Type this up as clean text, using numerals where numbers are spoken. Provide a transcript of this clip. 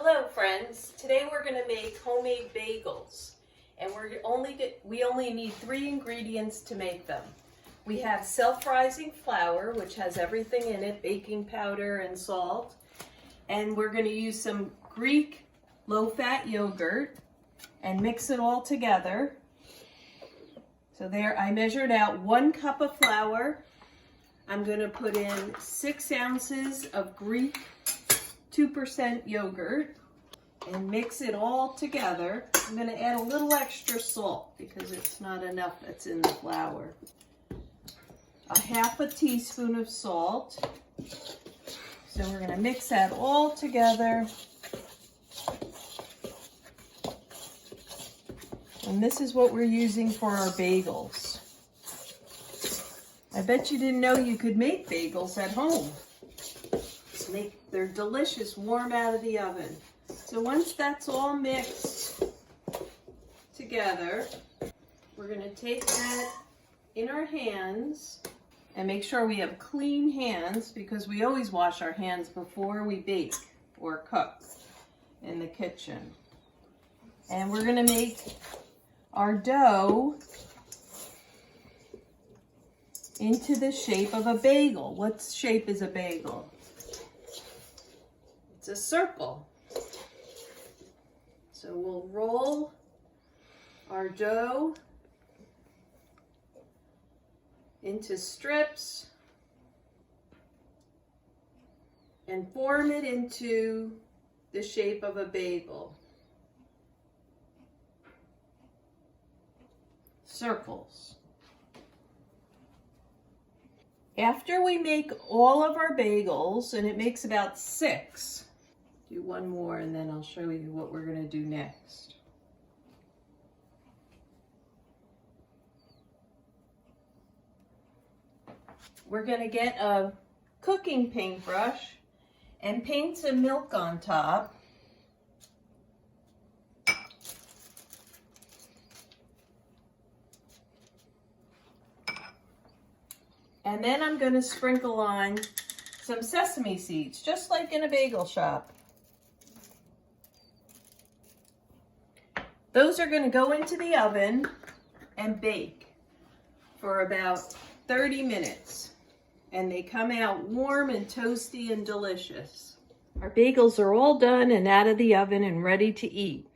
Hello friends, today we're going to make homemade bagels and we only need 3 ingredients to make them. We have self-rising flour, which has everything in it, baking powder and salt, and we're going to use some Greek low-fat yogurt and mix it all together. So there, I measured out 1 cup of flour. I'm going to put in 6 ounces of Greek 2% yogurt and mix it all together. I'm going to add a little extra salt because it's not enough that's in the flour. A half a teaspoon of salt. So we're going to mix that all together. And this is what we're using for our bagels. I bet you didn't know you could make bagels at home. They're delicious, warm out of the oven. So once that's all mixed together, we're going to take that in our hands and make sure we have clean hands because we always wash our hands before we bake or cook in the kitchen. And we're going to make our dough into the shape of a bagel. What shape is a bagel? It's a circle. So we'll roll our dough into strips and form it into the shape of a bagel. Circles. After we make all of our bagels, and it makes about 6, do one more and then I'll show you what we're going to do next. We're going to get a cooking paintbrush and paint some milk on top. And then I'm going to sprinkle on some sesame seeds, just like in a bagel shop. Those are going to go into the oven and bake for about 30 minutes. And they come out warm and toasty and delicious. Our bagels are all done and out of the oven and ready to eat.